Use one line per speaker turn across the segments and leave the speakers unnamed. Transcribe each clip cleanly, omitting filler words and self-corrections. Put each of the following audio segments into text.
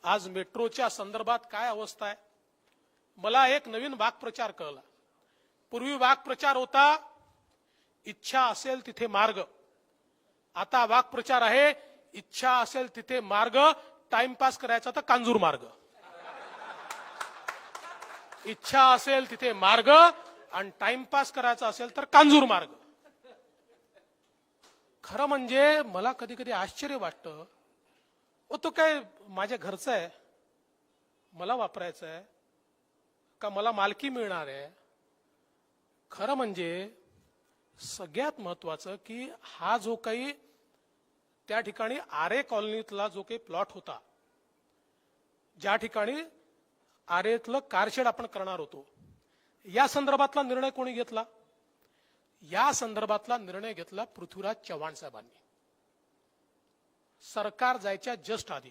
आज मेट्रोच्या संदर्भात काय अवस्था आहे? मला एक नवीन वाक्प्रचार कळला. पूर्वी वाक्प्रचार होता इच्छा असेल तिथे मार्ग. आता वाक्प्रचार आहे इच्छा असेल तिथे मार्ग, टाइमपास करायचा तर कांजूर मार्ग. इच्छा असेल तिथे मार्ग आणि टाइमपास करायचा असेल तर कांजूर मार्ग. खरं म्हणजे मला कधी कधी आश्चर्य वाटतं, तो काय माझ्या घरचा आहे, मला वापरायचं आहे का मला मालकी मिळणार आहे? खरं म्हणजे सगळ्यात महत्वाचं की हा जो काही त्या ठिकाणी आरे कॉलनीतला जो काही प्लॉट होता, ज्या ठिकाणी आरेतलं कारशेड आपण करणार होतो, या संदर्भातला निर्णय कोणी घेतला? या संदर्भातला निर्णय घेतला पृथ्वीराज चव्हाण साहेबांनी, सरकार जायच्या जस्ट आधी.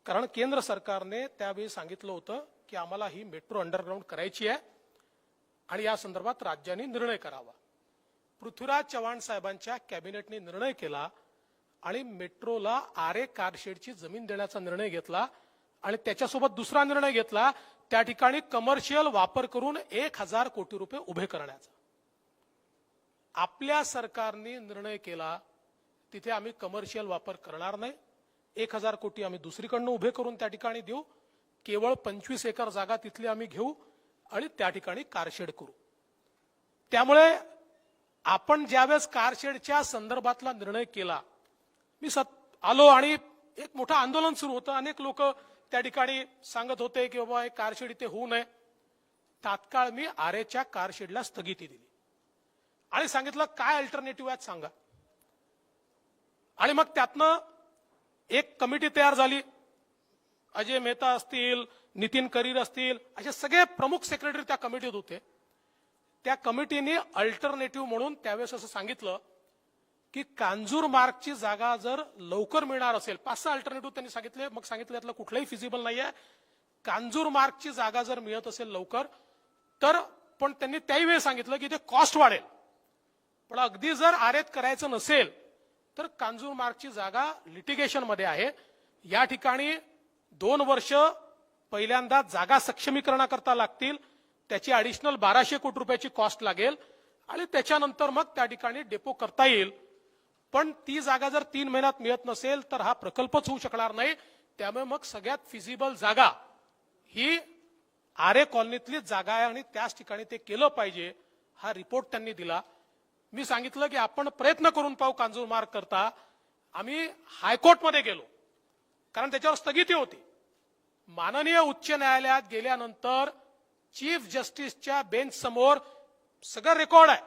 कारण केंद्र सरकारने त्यावेळी सांगितलं होतं की आम्हाला ही मेट्रो अंडरग्राऊंड करायची आहे आणि या संदर्भात राज्यांनी निर्णय करावा. पृथ्वीराज चव्हाण साहेबांच्या कॅबिनेटने निर्णय केला आणि मेट्रोला आरे कारशेडची जमीन देण्याचा निर्णय घेतला आणि त्याच्यासोबत दुसरा निर्णय घेतला, त्या ठिकाणी कमर्शियल वापर करून 1000 कोटी रुपये उभे करण्याचा. आपल्या सरकारने निर्णय केला तिथे आम्ही कमर्शियल वापर करणार नाही, 1000 कोटी आम्ही दुसरीकडनं उभे करून त्या ठिकाणी देऊ, केवळ 25 एकर जागा तिथली आम्ही घेऊ आणि त्या ठिकाणी कारशेड करू. त्यामुळे आपण ज्यावेळेस कारशेडच्या संदर्भातला निर्णय केला, मी आलो आणि एक मोठं आंदोलन सुरू होतं. अनेक लोक त्या ठिकाणी सांगत होते की बाबा हे कारशेड इथे होऊ नये. तात्काळ मी आरेच्या कारशेडला स्थगिती दिली आणि सांगितलं काय अल्टरनेटिव्ह आहेत सांगा. आणि मग त्यातनं एक कमिटी तयार झाली. अजय मेहता असतील, नितीन करीर असतील, असे सगळे प्रमुख सेक्रेटरी त्या कमिटीत होते. त्या कमिटीने अल्टरनेटिव्ह म्हणून त्यावेळेस असं सांगितलं की कांजूर मार्गची जागा जर लवकर मिळणार असेल, 5-6 अल्टरनेटिव्ह त्यांनी सांगितले. मग सांगितलं यातलं कुठलंही फिजिबल नाहीये. कांजूर मार्गची जागा जर मिळत असेल लवकर तर, पण त्यांनी त्याही वेळी सांगितलं की ते कॉस्ट वाढेल. पण अगदी जर आरेत करायचं नसेल तर कांजूर मार्गची जागा लिटिगेशन मध्ये आहे. या ठिकाणी 2 वर्ष पहिल्यांदा जागा सक्षमीकरणाकरता लागतील, त्याची ॲडिशनल 1200 कोटी रुपयाची कॉस्ट लागेल आणि त्याच्यानंतर मग त्या ठिकाणी डेपो करता येईल. पण ती जागा जर 3 महिन्यात मिळत नसेल तर हा प्रकल्पच होऊ शकणार नाही. त्यामुळे मग सगळ्यात फिजिबल जागा ही आरे कॉलनीतली जागा आहे आणि त्याच ठिकाणी ते केलं पाहिजे. हा रिपोर्ट त्यांनी दिला. मी सांगितलं की आपण प्रयत्न करून पाहू कांजूर मार्ग करता. आम्ही हायकोर्टमध्ये गेलो कारण त्याच्यावर स्थगिती होती. माननीय उच्च न्यायालयात गेल्यानंतर चीफ जस्टिसच्या बेंच समोर सगळं रेकॉर्ड आहे.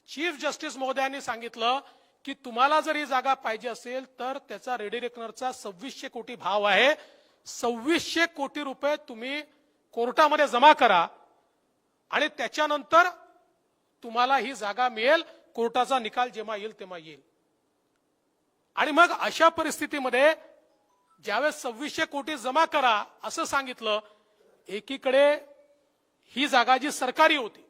चीफ जस्टिस महोदयांनी सांगितलं की तुम्हाला जर ही जागा पाहिजे असेल तर त्याचा रेडी रेकनरचा 2600 कोटी भाव आहे. 2600 कोटी रुपये तुम्ही कोर्टामध्ये जमा करा आणि त्याच्यानंतर तुम्हाला ही जागा मिळेल. कोर्टाचा निकाल जेव्हा येईल तेव्हा येईल. आणि मग अशा परिस्थितीमध्ये ज्यावेळेस 2600 कोटी जमा करा असं सांगितलं, एकीकडे ही जागा जी सरकारी होती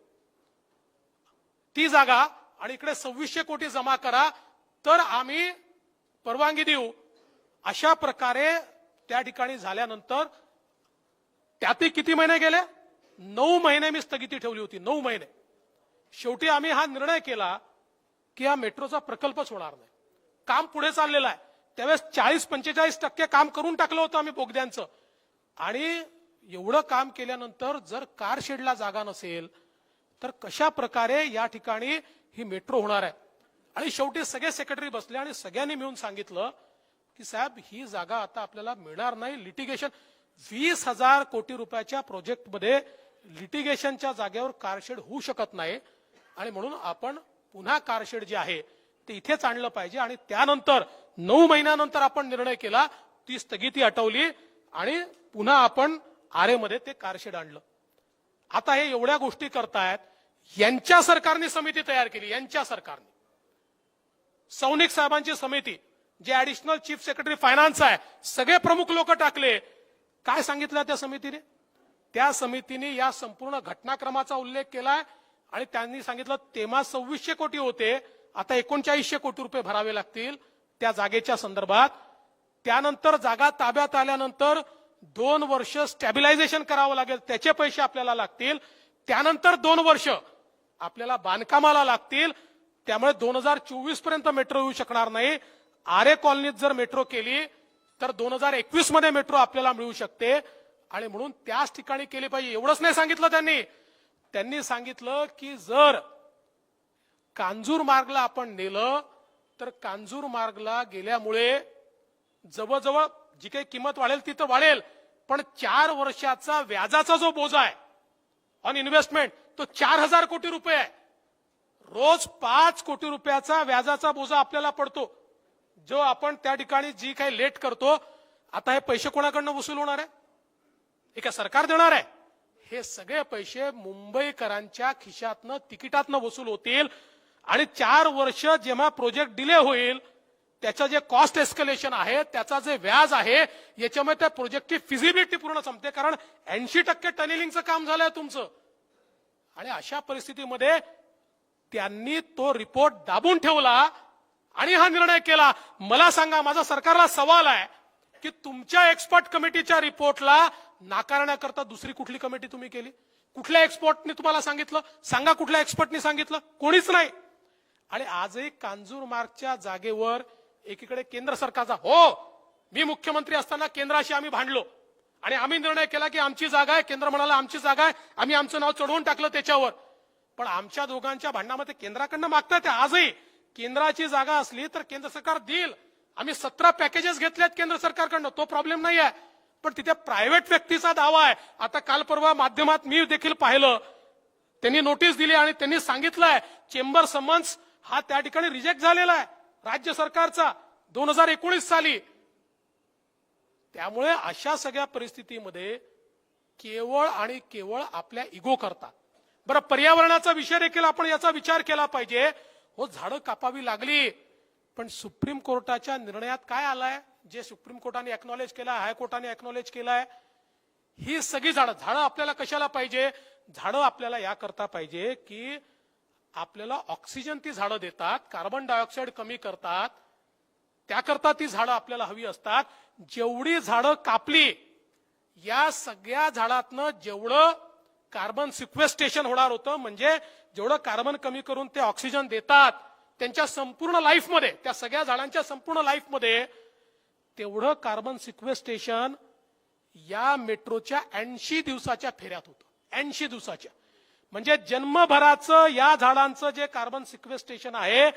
ती जागा आणि इकडे 2600 कोटी जमा करा तर आम्ही परवानगी देऊ. अशा प्रकारे त्या ठिकाणी झाल्यानंतर त्यातही किती महिने गेले? 9 महिने मी स्थगिती ठेवली होती. 9 महिने. शेवटी आम्ही हा निर्णय केला की हा मेट्रोचा प्रकल्पच होणार नाही. काम पुढे चाललेलं आहे. त्यावेळेस 40-45% काम करून टाकलं होतं आम्ही बोगद्यांचं. आणि एवढं काम केल्यानंतर जर कारशेडला जागा नसेल तर कशा प्रकारे या ठिकाणी ही मेट्रो होणार आहे? आणि शेवटी सगळे सेक्रेटरी बसले आणि सगळ्यांनी मिळून सांगितलं की साहेब ही जागा आता आपल्याला मिळणार नाही. लिटिगेशन 20,000 कोटी रुपयाच्या प्रोजेक्टमध्ये लिटिगेशनच्या जागेवर कारशेड होऊ शकत नाही आणि म्हणून आपण पुन्हा कारशेड जे आहे ते इथेच आणलं पाहिजे. आणि त्यानंतर 9 महिन्यानंतर आपण निर्णय केला, ती स्थगिती हटवली आणि पुन्हा आपण आरेमध्ये ते कारशेड आणलं. आता हे एवढ्या गोष्टी करतायत. यांच्या सरकारने समिती तयार केली. यांच्या सरकारने सौनिक साहेबांची समिती, जे ऍडिशनल चीफ सेक्रेटरी फायनान्स आहे, सगळे प्रमुख लोक टाकले. काय सांगितलं त्या समितीने? त्या समितीने या संपूर्ण घटनाक्रमाचा उल्लेख केलाय आणि त्यांनी सांगितलं तेव्हा 2600 कोटी होते, आता 3900 कोटी रुपये भरावे लागतील त्या जागेच्या संदर्भात. त्यानंतर जागा ताब्यात आल्यानंतर 2 वर्ष स्टॅबिलायझेशन करावं लागेल, त्याचे पैसे आपल्याला लागतील. त्यानंतर 2 वर्ष आपल्याला बांधकामाला लागतील. त्यामुळे 2024 पर्यंत मेट्रो येऊ शकणार नाही. आरे कॉलनीत जर मेट्रो केली तर 2021 मध्ये मेट्रो आपल्याला मिळू शकते. आणि म्हणून त्याच ठिकाणी केली पाहिजे. एवढंच नाही सांगितलं त्यांनी सांगितलं की जर कांजूर मार्गला आपण नेलं तर कांजूर मार्गला गेल्यामुळे जवळजवळ जी काही किंमत वाढेल ती तर वाढेल, पण 4 वर्षाचा व्याजाचा जो बोजा आहे ऑन इन्व्हेस्टमेंट तो 4000 कोटी रुपये आहे. रोज 5 कोटी रुपयाचा व्याजाचा बोजा आपल्याला पडतो, जो आपण त्या ठिकाणी जी काही लेट करतो. आता हे पैसे कोणाकडनं वसूल होणार आहे? हे काय सरकार देणार आहे? हे सगळे पैसे मुंबईकरांच्या खिशातनं तिकिटातनं वसूल होतील. आणि 4 वर्ष जेव्हा प्रोजेक्ट डिले होईल त्याचं जे कॉस्ट एस्केलेशन आहे, त्याचा जे व्याज आहे, याच्यामुळे त्या प्रोजेक्टची फिजिबिलिटी पूर्ण संपते. कारण 80% टनेलिंगचं काम झालंय तुमचं. आणि अशा परिस्थितीमध्ये त्यांनी तो रिपोर्ट दाबून ठेवला आणि हा निर्णय केला. मला सांगा, माझा सरकारला सवाल आहे की तुमच्या एक्सपर्ट कमिटीच्या रिपोर्टला नाकारण्याकरता दुसरी कुठली कमिटी तुम्ही केली? कुठल्या एक्सपर्टने तुम्हाला सांगितलं? सांगा, कुठल्या एक्सपर्टने सांगितलं? कोणीच नाही. आणि आजही कांजूर मार्गच्या जागेवर एकीकडे केंद्र सरकारचा, हो, मी मुख्यमंत्री असताना केंद्राशी आम्ही भांडलो आणि आम्ही निर्णय केला की आमची जागा आहे. केंद्र म्हणाला आमची जागा आहे, आम्ही आमचं नाव चढवून टाकलं त्याच्यावर. पण आमच्या दोघांच्या भांडणामध्ये केंद्राकडनं मागतात. आजही केंद्राची जागा असली तर केंद्र सरकार देईल. आम्ही 17 पॅकेजेस घेतलेत केंद्र सरकारकडनं, तो प्रॉब्लेम नाही आहे. पण तिथे प्रायव्हेट व्यक्तीचा दावा आहे. आता काल परवा माध्यमात मी देखील पाहिलं, त्यांनी नोटीस दिली आणि त्यांनी सांगितलंय चेंबर समन्स हा त्या ठिकाणी रिजेक्ट झालेला आहे राज्य सरकारचा 2019 साली. त्यामुळे अशा सगळ्या परिस्थितीमध्ये केवळ आणि केवळ आपल्या इगो करता. बरं, पर्यावरणाचा विषय देखील आपण याचा विचार केला पाहिजे. हो, झाडं कापावी लागली, पण सुप्रीम कोर्टाच्या निर्णयात काय आलाय, जे सुप्रीम कोर्टाने एक्नॉलेज केलं, हायकोर्टाने एक्नॉलेज केलंय, ही सगळी झाडं आपल्याला कशाला पाहिजे? झाडं आपल्याला याकरता पाहिजे की आपल्याला ऑक्सिजन ती झाडं देतात, कार्बन डायऑक्साईड कमी करतात. त्याकरता ती झाडं आपल्याला हवी असतात. जेवढी झाडं कापली, या सगळ्या झाडातनं जेवढं कार्बन सिक्वेस्टेशन होणार होतं, म्हणजे जेवढं कार्बन कमी करून ते ऑक्सिजन देतात त्यांच्या संपूर्ण लाईफमध्ये, त्या सगळ्या झाडांच्या संपूर्ण लाईफमध्ये, तेवढं कार्बन सिक्वेस्टेशन या मेट्रोच्या 80 दिवसाच्या फेऱ्यात होतं. 80 दिवसाच्या, म्हणजे जन्मभराचं या झाडांचं जे कार्बन सिक्वेस्टेशन आहे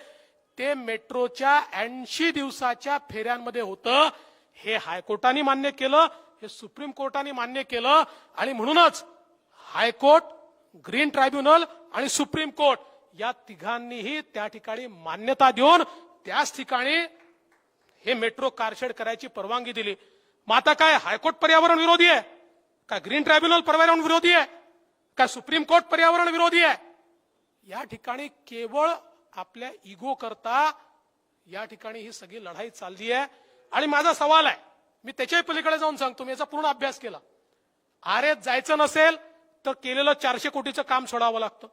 ते मेट्रोच्या 80 दिवसाच्या फेऱ्यांमध्ये होतं. हे हायकोर्टाने मान्य केलं, हे सुप्रीम कोर्टाने मान्य केलं. आणि म्हणूनच हायकोर्ट, ग्रीन ट्रायब्युनल आणि सुप्रीम कोर्ट या तिघांनीही त्या ठिकाणी मान्यता देऊन त्याच ठिकाणी हे मेट्रो कारशेड करायची परवानगी दिली. मग आता काय हायकोर्ट पर्यावरण विरोधी आहे का? ग्रीन ट्रायब्युनल पर्यावरण विरोधी आहे का? सुप्रीम कोर्ट पर्यावरण विरोधी आहे? या ठिकाणी केवळ आपल्या इगो करता या ठिकाणी ही सगळी लढाई चालली आहे. आणि माझा सवाल आहे, मी त्याच्याही पलीकडे जाऊन सांगतो, मी याचा पूर्ण अभ्यास केला. आरेत जायचं नसेल तर केलेलं 400 कोटीचं काम सोडावं लागतं.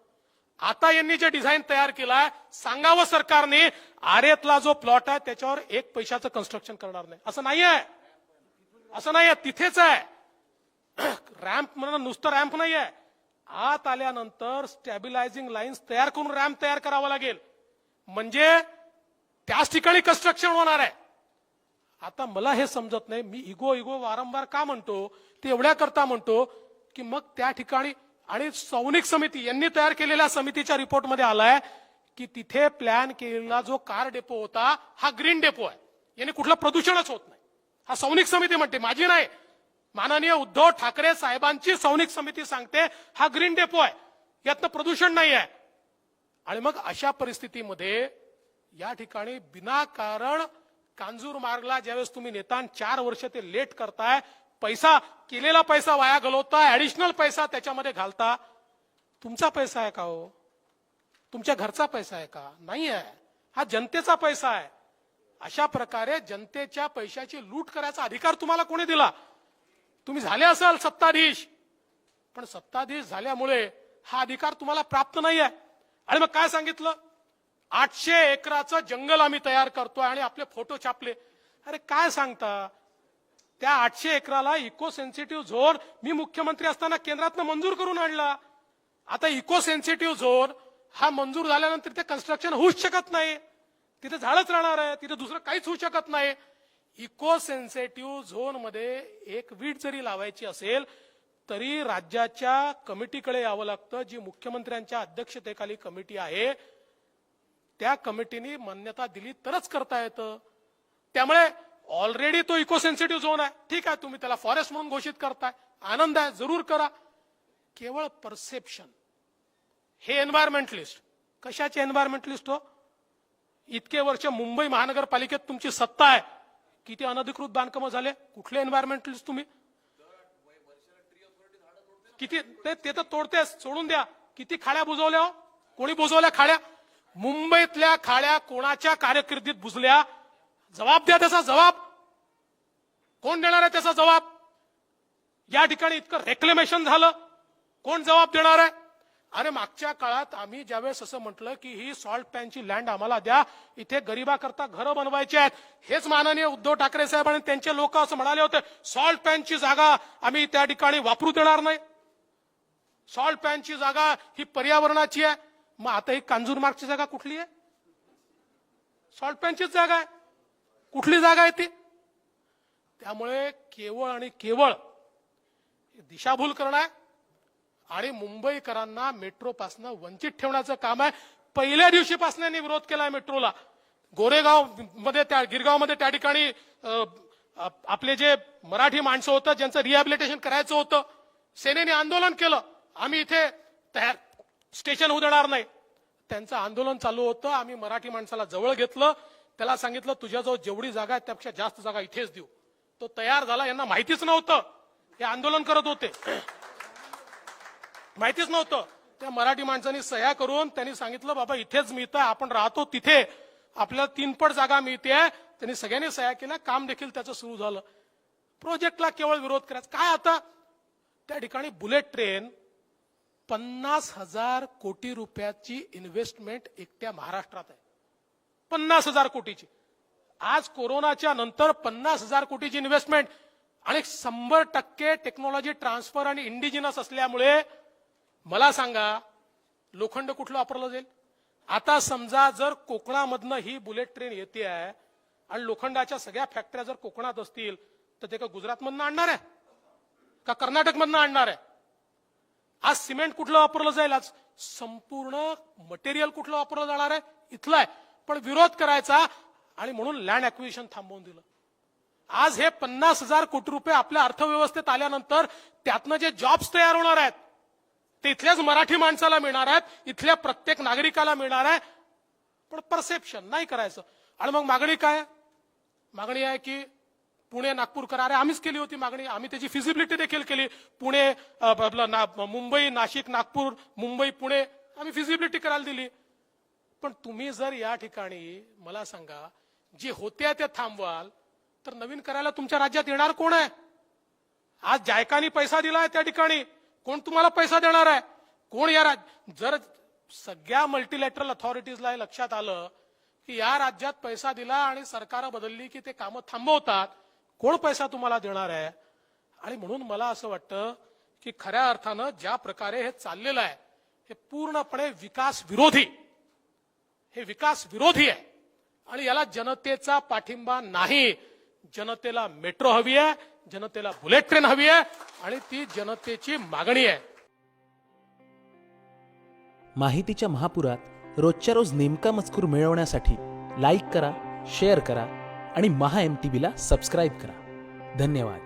आता यांनी जे डिझाईन तयार केलाय, सांगावं सरकारने, आरेतला जो प्लॉट आहे त्याच्यावर 1 पैशाचं कन्स्ट्रक्शन करणार नाही. असं नाही आहे, असं नाही आहे, तिथेच आहे. रॅम्प म्हणून नुसतं रॅम्प नाही आहे, आत आल्यानंतर स्टॅबिलायझिंग लाईन्स तयार करून रॅम्प तयार करावा लागेल, म्हणजे त्याच ठिकाणी कन्स्ट्रक्शन होणार आहे. आता मला हे समजत नाही, मी इगो वारंवार का म्हणतो? ते एवढ्या करता म्हणतो की मग त्या ठिकाणी, आणि सौनिक समिती यांनी तयार केलेल्या समितीच्या रिपोर्टमध्ये आलाय की तिथे प्लॅन केलेला जो कार डेपो होता हा ग्रीन डेपो आहे, याने कुठलं प्रदूषणच होत नाही. हा सौनिक समिती म्हणते, माझी नाही, माननीय उद्धव ठाकरे साहेबांची सौनिक समिती सांगते हा ग्रीन डेपो आहे, यातनं प्रदूषण नाही आहे. आणि मग अशा परिस्थितीमध्ये या ठिकाणी विनाकारण कांजूर मार्गला ज्यावेळेस तुम्ही नेता, 4 वर्ष ते लेट करताय, पैसा, केलेला पैसा वाया घालवता, ऍडिशनल पैसा त्याच्यामध्ये घालता. तुमचा पैसा आहे का हो? तुमच्या घरचा पैसा आहे का? नाही आहे, हा जनतेचा पैसा आहे. अशा प्रकारे जनतेच्या पैशाची लूट करायचा अधिकार तुम्हाला कोणी दिला? तुम्ही झाले असाल सत्ताधीश, पण सत्ताधीश झाल्यामुळे हा अधिकार तुम्हाला प्राप्त नाही आहे. आणि मग काय सांगितलं? 800 एकराचं जंगल आम्ही तयार करतोय आणि आपले फोटो छापले. अरे काय सांगता? त्या 800 एकराला इको सेन्सिटिव्ह झोन मी मुख्यमंत्री असताना केंद्रातनं मंजूर करून आणला. आता इको सेन्सिटिव्ह झोन हा मंजूर झाल्यानंतर ते कन्स्ट्रक्शन होऊच शकत नाही. तिथे झाडच राहणार आहे, तिथे दुसरं काहीच होऊ शकत नाही. इको सेन्सिटिव्ह झोन मध्ये एक वीट जरी लावायची असेल तरी राज्याच्या कमिटीकडे यावं लागतं, जी मुख्यमंत्र्यांच्या अध्यक्षतेखाली कमिटी आहे. त्या कमिटीने मान्यता दिली तरच करता येतं. त्यामुळे ऑलरेडी तो इको सेन्सिटिव्ह झोन आहे, ठीक आहे, तुम्ही त्याला फॉरेस्ट म्हणून घोषित करताय, आनंद आहे, जरूर करा. केवळ परसेप्शन. हे एन्व्हायरमेंटलिस्ट कशाचे एन्व्हायरमेंटलिस्ट हो? इतके वर्ष मुंबई महानगरपालिकेत तुमची सत्ता आहे, किती अनधिकृत बांधकामं झाले? कुठले एन्व्हायरमेंटलिस्ट तुम्ही? किती ते तर तोडतेस, सोडून द्या. किती खाड्या बुजवल्या हो? कोणी बुजवल्या खाड्या? मुंबईतल्या खाड्या कोणाच्या कारकिर्दीत बुजल्या? जबाब द्या, त्याचा जबाब कोण देणार आहे? त्याचा जबाब या ठिकाणी इतकं रेक्लेमेशन झालं, कोण जबाब देणार आहे? अरे मागच्या काळात आम्ही ज्यावेळेस असं म्हटलं की ही सॉल्ट पॅनची लँड आम्हाला द्या, इथे गरिबाकरता घरं बनवायची आहेत, हेच माननीय उद्धव ठाकरे साहेब आणि त्यांचे लोक असं म्हणाले होते, सॉल्ट पॅनची जागा आम्ही त्या ठिकाणी वापरू देणार नाही, सॉल्ट पॅनची जागा ही पर्यावरणाची आहे. मग आता ही कांजूरमार्गची जागा कुठली आहे? सॉल्ट पॅनचीच जागा आहे. कुठली जागा आहे ती? त्यामुळे केवळ आणि केवळ दिशाभूल करणं आहे आणि मुंबईकरांना मेट्रोपासून वंचित ठेवण्याचं काम आहे. पहिल्या दिवशीपासून यांनी विरोध केलाय मेट्रोला. गोरेगाव मध्ये, त्या गिरगाव मध्ये त्या ठिकाणी आपले जे मराठी माणसं होतं ज्यांचं रिहॅबिलिटेशन करायचं होतं, सेनेने आंदोलन केलं, आम्ही इथे स्टेशन होऊ देणार नाही. त्यांचं आंदोलन चालू होतं. आम्ही मराठी माणसाला जवळ घेतलं, त्याला सांगितलं तुझ्याजवळ जेवढी जागा आहे त्यापेक्षा जास्त जागा इथेच देऊ. तो तयार झाला. यांना माहितीच नव्हतं हे आंदोलन करत होते, माहितीच नव्हतं. त्या मराठी माणसांनी सह्या करून त्यांनी सांगितलं बाबा इथेच मिळतं, आपण राहतो तिथे, आपल्याला 3 पट जागा मिळते. त्यांनी सगळ्यांनी सह्या केल्या, काम देखील त्याचं सुरू झालं. प्रोजेक्टला केवळ विरोध करायचा काय? आता त्या ठिकाणी बुलेट ट्रेन 50,000 कोटी रुपयाची इन्व्हेस्टमेंट एकट्या महाराष्ट्रात आहे. 50,000 कोटीची. आज कोरोनाच्या नंतर 50,000 कोटीची इन्व्हेस्टमेंट आणि 100% टेक्नॉलॉजी ट्रान्सफर आणि इंडिजिनस असल्यामुळे मला सांगा लोखंड कुठलं वापरलं जाईल? आता समजा जर कोकणामधनं ही बुलेट ट्रेन येते आहे आणि लोखंडाच्या सगळ्या फॅक्टऱ्या जर कोकणात असतील तर ते का गुजरातमधनं आणणार आहे का कर्नाटकमधनं आणणार आहे? आज सिमेंट कुठलं वापरलं जाईल? आज संपूर्ण मटेरियल कुठलं वापरलं जाणार आहे? इथलं आहे. पण विरोध करायचा आणि म्हणून लँड ऍक्विजिशन थांबवून दिलं. आज हे 50,000 कोटी रुपये आपल्या अर्थव्यवस्थेत आल्यानंतर त्यातनं जे जॉब्स तयार होणार आहेत ते इथल्याच मराठी माणसाला मिळणार आहेत, इथल्या प्रत्येक नागरिकाला मिळणार आहे. पण परसेप्शन नाही करायचं. आणि मग मागणी काय? मागणी आहे की पुणे नागपूर करा. अरे आम्हीच केली होती मागणी, आम्ही त्याची फिजिबिलिटी देखील केली. पुणे मुंबई नाशिक नागपूर मुंबई पुणे आम्ही फिजिबिलिटी करायला दिली. पण तुम्ही जर या ठिकाणी मला सांगा जे होते ते थांबवाल तर नवीन करायला तुमच्या राज्यात येणार कोण आहे? आज जायकानी पैसा दिलाय त्या ठिकाणी, कोण तुम्हाला पैसा देणार आहे? कोण या जर सगळ्या मल्टीलॅटरल अथॉरिटीजला लक्षात आलं की या राज्यात पैसा दिला आणि सरकार बदलली की ते कामं थांबवतात, कोण पैसा तुम्हाला देणार आहे? आणि म्हणून मला असं वाटतं की खऱ्या अर्थानं ज्या प्रकारे हे चाललेलं आहे हे पूर्णपणे विकास विरोधी, हे विकास विरोधी आहे आणि याला जनतेचा पाठिंबा नाही. जनतेला मेट्रो हवी आहे, जनतेला बुलेट ट्रेन हवी आहे आणि ती जनतेची मागणी आहे.
माहितीच्या महापुरात रोजच्या रोज नेमका मजकूर मिळवण्यासाठी लाईक करा, शेअर करा आणि महा MTVला सबस्क्राईब करा. धन्यवाद.